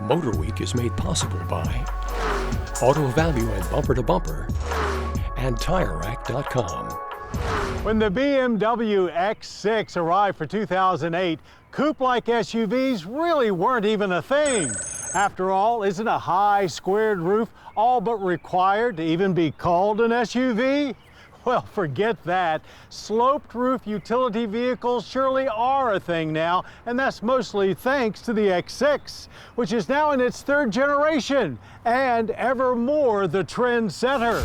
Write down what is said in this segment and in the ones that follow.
MotorWeek is made possible by Auto Value and Bumper to Bumper and TireRack.com. When the BMW X6 arrived for 2008, coupe-like SUVs really weren't even a thing. After all, isn't a high, squared roof all but required to even be called an SUV? Well, forget that. Sloped roof utility vehicles surely are a thing now, and that's mostly thanks to the X6, which is now in its third generation and ever more the trendsetter.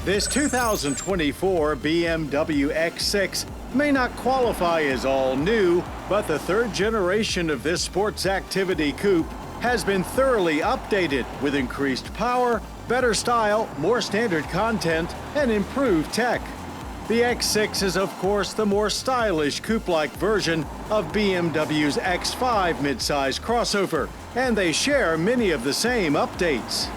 This 2024 BMW X6 may not qualify as all new, but the third generation of this sports activity coupe has been thoroughly updated with increased power, better style, more standard content, and improved tech. The X6 is, of course, the more stylish coupe-like version of BMW's X5 midsize crossover, and they share many of the same updates.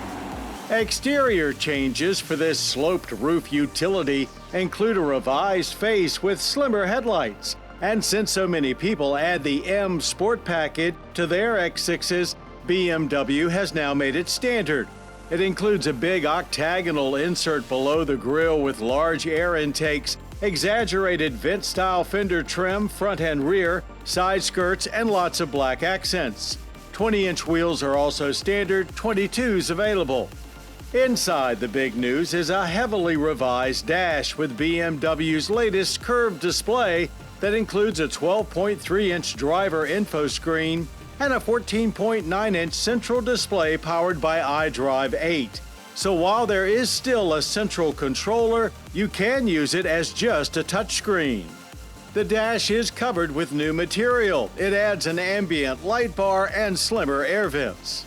Exterior changes for this sloped roof utility include a revised face with slimmer headlights. And since so many people add the M Sport package to their X6s, BMW has now made it standard. It includes a big octagonal insert below the grille with large air intakes, exaggerated vent-style fender trim front and rear, side skirts, and lots of black accents. 20-inch wheels are also standard, 22s available. Inside the big news is a heavily revised dash with BMW's latest curved display that includes a 12.3-inch driver info screen and a 14.9-inch central display powered by iDrive 8. So while there is still a central controller, you can use it as just a touchscreen. The dash is covered with new material. It adds an ambient light bar and slimmer air vents.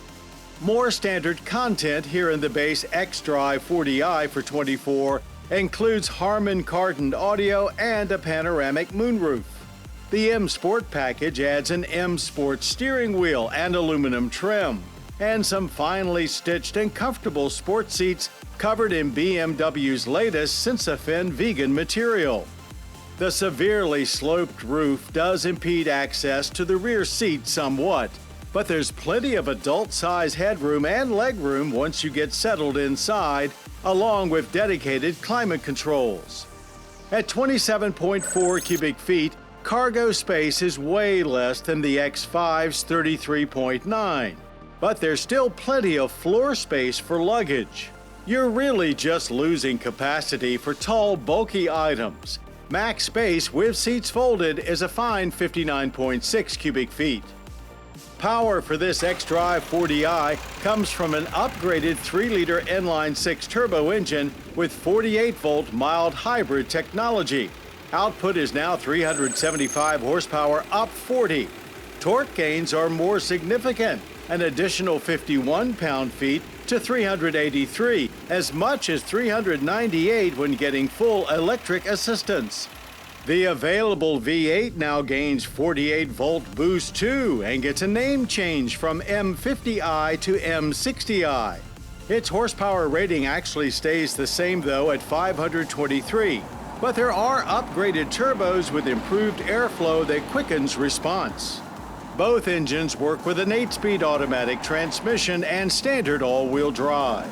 More standard content here in the base xDrive 40i for 24 includes Harman Kardon audio and a panoramic moonroof. The M Sport package adds an M Sport steering wheel and aluminum trim, and some finely stitched and comfortable sport seats covered in BMW's latest Sensafin vegan material. The severely sloped roof does impede access to the rear seat somewhat, but there's plenty of adult-size headroom and legroom once you get settled inside, along with dedicated climate controls. At 27.4 cubic feet, cargo space is way less than the X5's 33.9, but there's still plenty of floor space for luggage. You're really just losing capacity for tall, bulky items. Max space with seats folded is a fine 59.6 cubic feet. Power for this xDrive 40i comes from an upgraded 3-liter inline-6 turbo engine with 48-volt mild hybrid technology. Output is now 375 horsepower, up 40. Torque gains are more significant, an additional 51 pound-feet to 383, as much as 398 when getting full electric assistance. The available V8 now gains 48-volt boost too and gets a name change from M50i to M60i. Its horsepower rating actually stays the same though at 523, but there are upgraded turbos with improved airflow that quickens response. Both engines work with an 8-speed automatic transmission and standard all-wheel drive.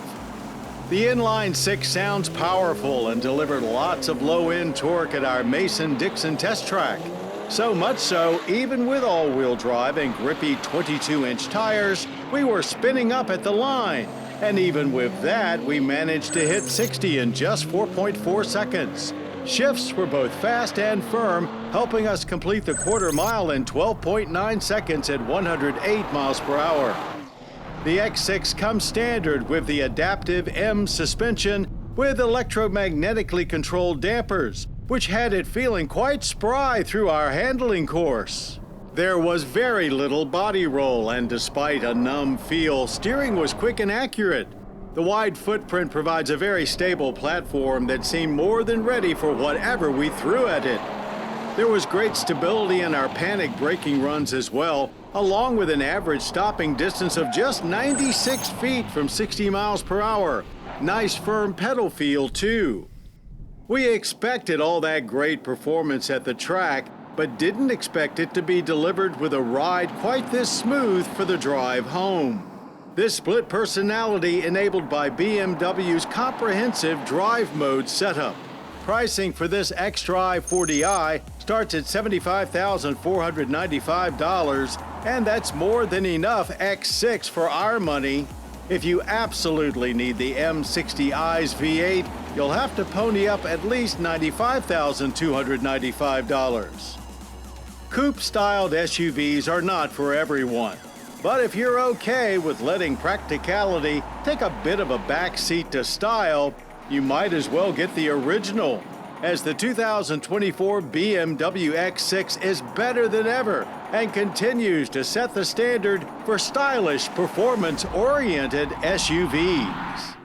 The inline-6 sounds powerful and delivered lots of low-end torque at our Mason-Dixon test track. So much so, even with all-wheel drive and grippy 22-inch tires, we were spinning up at the line. And even with that, we managed to hit 60 in just 4.4 seconds. Shifts were both fast and firm, helping us complete the quarter mile in 12.9 seconds at 108 miles per hour. The X6 comes standard with the adaptive M suspension with electromagnetically controlled dampers, which had it feeling quite spry through our handling course. There was very little body roll, and despite a numb feel, steering was quick and accurate. The wide footprint provides a very stable platform that seemed more than ready for whatever we threw at it. There was great stability in our panic braking runs as well, along with an average stopping distance of just 96 feet from 60 miles per hour. Nice firm pedal feel too. We expected all that great performance at the track, but didn't expect it to be delivered with a ride quite this smooth for the drive home. This split personality enabled by BMW's comprehensive drive mode setup. Pricing for this xDrive 40i starts at $75,495, and that's more than enough X6 for our money. If you absolutely need the M60i's V8, you'll have to pony up at least $95,295. Coupe-styled SUVs are not for everyone. But if you're okay with letting practicality take a bit of a backseat to style, you might as well get the original, as the 2024 BMW X6 is better than ever and continues to set the standard for stylish, performance-oriented SUVs.